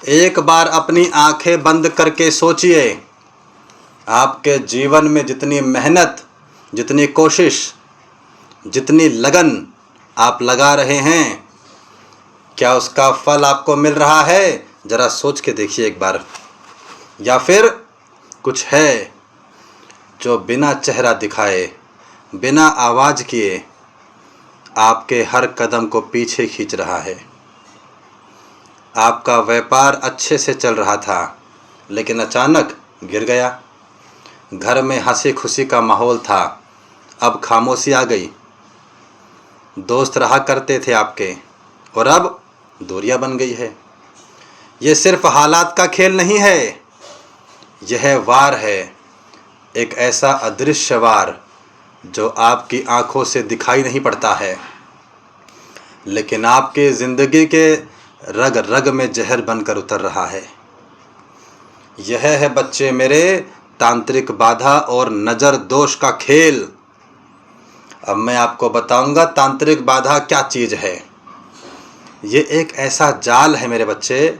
एक बार अपनी आंखें बंद करके सोचिए, आपके जीवन में जितनी मेहनत, जितनी कोशिश, जितनी लगन आप लगा रहे हैं, क्या उसका फल आपको मिल रहा है? ज़रा सोच के देखिए एक बार। या फिर कुछ है जो बिना चेहरा दिखाए, बिना आवाज़ किए आपके हर कदम को पीछे खींच रहा है। आपका व्यापार अच्छे से चल रहा था, लेकिन अचानक गिर गया। घर में हंसी खुशी का माहौल था, अब खामोशी आ गई। दोस्त रहा करते थे आपके, और अब दूरियां बन गई है। ये सिर्फ हालात का खेल नहीं है, यह वार है, एक ऐसा अदृश्य वार जो आपकी आंखों से दिखाई नहीं पड़ता है, लेकिन आपके ज़िंदगी के रग रग में जहर बनकर उतर रहा है। यह है बच्चे मेरे, तांत्रिक बाधा और नज़र दोष का खेल। अब मैं आपको बताऊंगा तांत्रिक बाधा क्या चीज़ है। ये एक ऐसा जाल है मेरे बच्चे,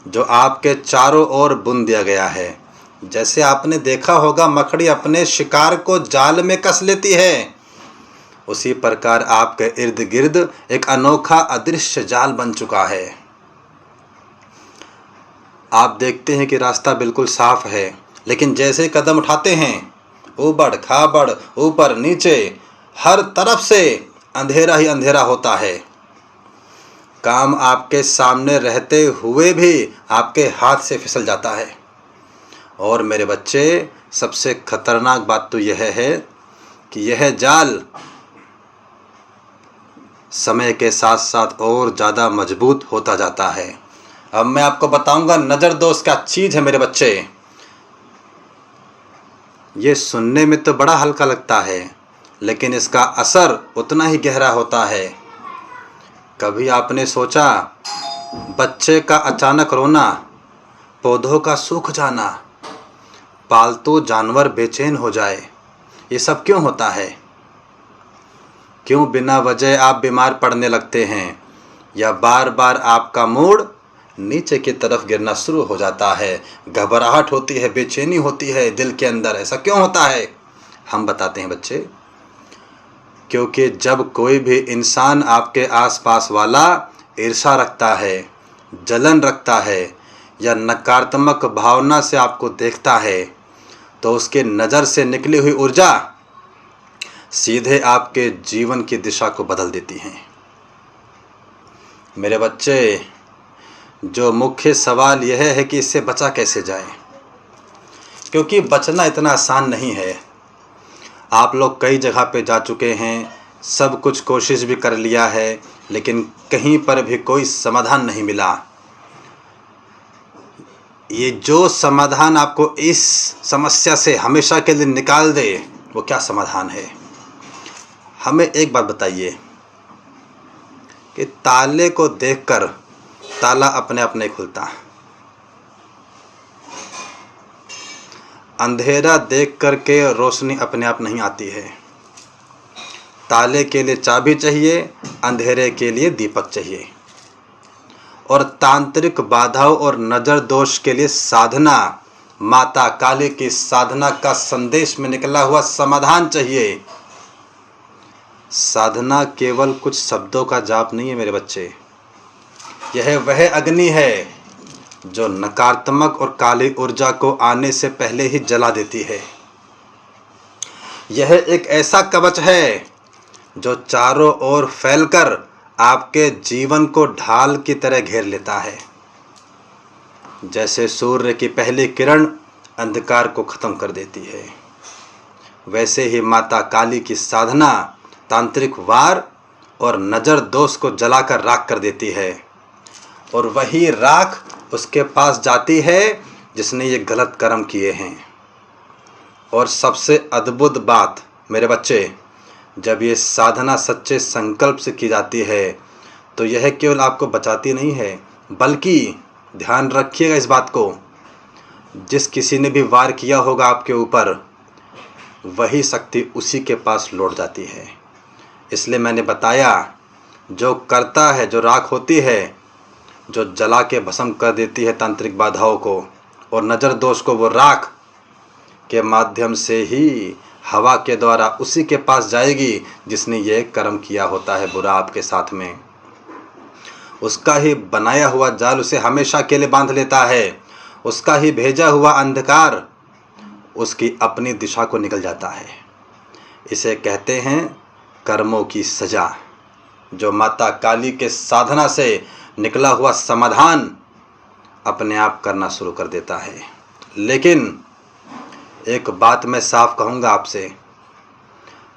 जो आपके चारों ओर बुन दिया गया है। जैसे आपने देखा होगा मकड़ी अपने शिकार को जाल में कस लेती है, उसी प्रकार आपके इर्द गिर्द एक अनोखा अदृश्य जाल बन चुका है। आप देखते हैं कि रास्ता बिल्कुल साफ है, लेकिन जैसे कदम उठाते हैं, ऊबड़ खाबड़, ऊपर नीचे, हर तरफ से अंधेरा ही अंधेरा होता है। काम आपके सामने रहते हुए भी आपके हाथ से फिसल जाता है। और मेरे बच्चे, सबसे खतरनाक बात तो यह है कि यह जाल समय के साथ साथ और ज़्यादा मजबूत होता जाता है। अब मैं आपको बताऊंगा नज़र दोष क्या चीज़ है मेरे बच्चे। ये सुनने में तो बड़ा हल्का लगता है, लेकिन इसका असर उतना ही गहरा होता है। कभी आपने सोचा, बच्चे का अचानक रोना, पौधों का सूख जाना, पालतू जानवर बेचैन हो जाए, ये सब क्यों होता है? क्यों बिना वजह आप बीमार पड़ने लगते हैं, या बार बार आपका मूड नीचे की तरफ गिरना शुरू हो जाता है? घबराहट होती है, बेचैनी होती है दिल के अंदर, ऐसा क्यों होता है? हम बताते हैं बच्चे। क्योंकि जब कोई भी इंसान आपके आसपास वाला ईर्ष्या रखता है, जलन रखता है, या नकारात्मक भावना से आपको देखता है, तो उसके नज़र से निकली हुई ऊर्जा सीधे आपके जीवन की दिशा को बदल देती है। मेरे बच्चे, जो मुख्य सवाल यह है कि इससे बचा कैसे जाए, क्योंकि बचना इतना आसान नहीं है। आप लोग कई जगह पे जा चुके हैं, सब कुछ कोशिश भी कर लिया है, लेकिन कहीं पर भी कोई समाधान नहीं मिला। ये जो समाधान आपको इस समस्या से हमेशा के लिए निकाल दे, वो क्या समाधान है? हमें एक बात बताइए कि ताले को देखकर ताला अपने आप नहीं खुलता, अंधेरा देख कर के रोशनी अपने आप नहीं आती है। ताले के लिए चाबी चाहिए, अंधेरे के लिए दीपक चाहिए। और तांत्रिक बाधाओं और नज़र दोष के लिए साधना, माता काली की साधना का संदेश में निकला हुआ समाधान चाहिए। साधना केवल कुछ शब्दों का जाप नहीं है मेरे बच्चे, यह वह अग्नि है जो नकारात्मक और काली ऊर्जा को आने से पहले ही जला देती है। यह एक ऐसा कवच है जो चारों ओर फैलकर आपके जीवन को ढाल की तरह घेर लेता है। जैसे सूर्य की पहली किरण अंधकार को खत्म कर देती है, वैसे ही माता काली की साधना तांत्रिक वार और नज़र दोष को जलाकर राख कर देती है। और वही राख उसके पास जाती है जिसने ये गलत कर्म किए हैं। और सबसे अद्भुत बात मेरे बच्चे, जब ये साधना सच्चे संकल्प से की जाती है, तो यह केवल आपको बचाती नहीं है, बल्कि ध्यान रखिएगा इस बात को, जिस किसी ने भी वार किया होगा आपके ऊपर, वही शक्ति उसी के पास लौट जाती है। इसलिए मैंने बताया, जो करता है, जो राख होती है, जो जला के भस्म कर देती है तांत्रिक बाधाओं को, और नज़र दोष को वो राख के माध्यम से ही हवा के द्वारा उसी के पास जाएगी जिसने ये कर्म किया होता है बुरा आपके साथ में। उसका ही बनाया हुआ जाल उसे हमेशा के लिए बांध लेता है। उसका ही भेजा हुआ अंधकार उसकी अपनी दिशा को निकल जाता है। इसे कहते हैं कर्मों की सजा, जो माता काली के साधना से निकला हुआ समाधान अपने आप करना शुरू कर देता है। लेकिन एक बात मैं साफ कहूँगा आपसे,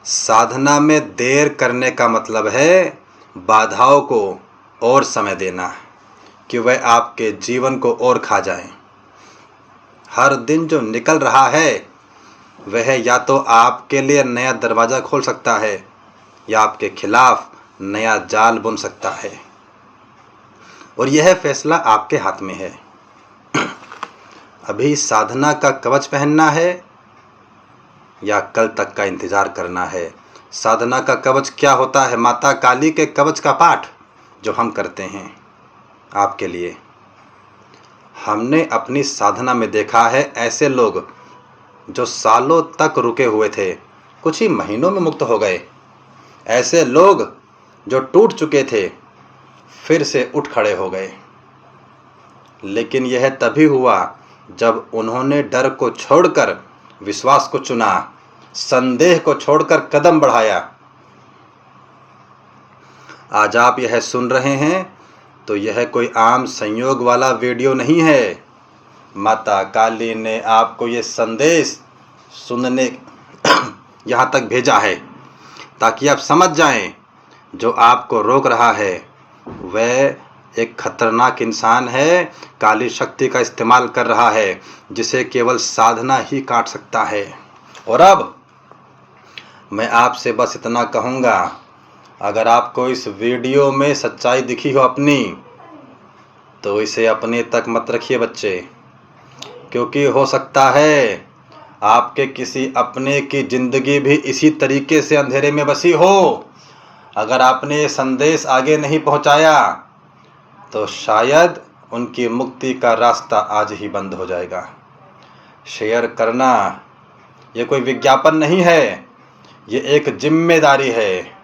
साधना में देर करने का मतलब है बाधाओं को और समय देना कि वह आपके जीवन को और खा जाए। हर दिन जो निकल रहा है वह या तो आपके लिए नया दरवाज़ा खोल सकता है या आपके खिलाफ नया जाल बुन सकता है, और यह फैसला आपके हाथ में है। अभी साधना का कवच पहनना है या कल तक का इंतज़ार करना है। साधना का कवच क्या होता है? माता काली के कवच का पाठ जो हम करते हैं आपके लिए। हमने अपनी साधना में देखा है ऐसे लोग जो सालों तक रुके हुए थे, कुछ ही महीनों में मुक्त हो गए। ऐसे लोग जो टूट चुके थे फिर से उठ खड़े हो गए। लेकिन यह तभी हुआ जब उन्होंने डर को छोड़कर विश्वास को चुना, संदेह को छोड़कर कदम बढ़ाया। आज आप यह सुन रहे हैं तो यह कोई आम संयोग वाला वीडियो नहीं है। माता काली ने आपको ये संदेश सुनने यहाँ तक भेजा है ताकि आप समझ जाएं, जो आपको रोक रहा है वह एक खतरनाक इंसान है, काली शक्ति का इस्तेमाल कर रहा है जिसे केवल साधना ही काट सकता है। और अब मैं आपसे बस इतना कहूँगा, अगर आपको इस वीडियो में सच्चाई दिखी हो अपनी, तो इसे अपने तक मत रखिए बच्चे, क्योंकि हो सकता है आपके किसी अपने की ज़िंदगी भी इसी तरीके से अंधेरे में बसी हो। अगर आपने ये संदेश आगे नहीं पहुंचाया तो शायद उनकी मुक्ति का रास्ता आज ही बंद हो जाएगा। शेयर करना ये कोई विज्ञापन नहीं है, ये एक जिम्मेदारी है।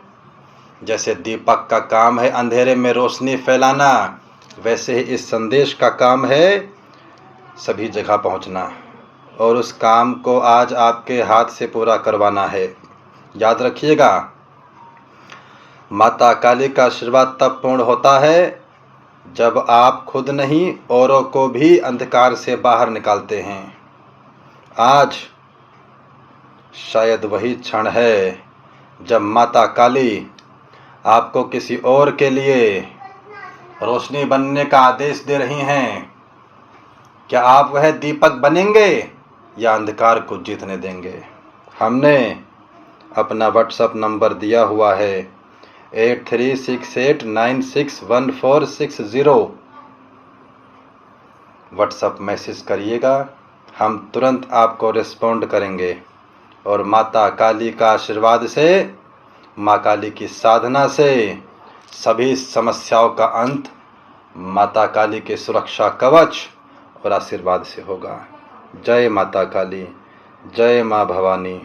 जैसे दीपक का काम है अंधेरे में रोशनी फैलाना, वैसे ही इस संदेश का काम है सभी जगह पहुंचना, और उस काम को आज आपके हाथ से पूरा करवाना है। याद रखिएगा, माता काली का आशीर्वाद तब पूर्ण होता है जब आप खुद नहीं औरों को भी अंधकार से बाहर निकालते हैं। आज शायद वही क्षण है जब माता काली आपको किसी और के लिए रोशनी बनने का आदेश दे रही हैं। क्या आप वह दीपक बनेंगे या अंधकार को जीतने देंगे? हमने अपना व्हाट्सएप नंबर दिया हुआ है 8368961460। व्हाट्सएप मैसेज करिएगा, हम तुरंत आपको रिस्पॉन्ड करेंगे। और माता काली का आशीर्वाद से, माँ काली की साधना से सभी समस्याओं का अंत माता काली के सुरक्षा कवच और आशीर्वाद से होगा। जय माता काली, जय माँ भवानी,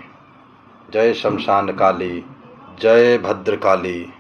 जय शमशान काली, जय भद्रकाली।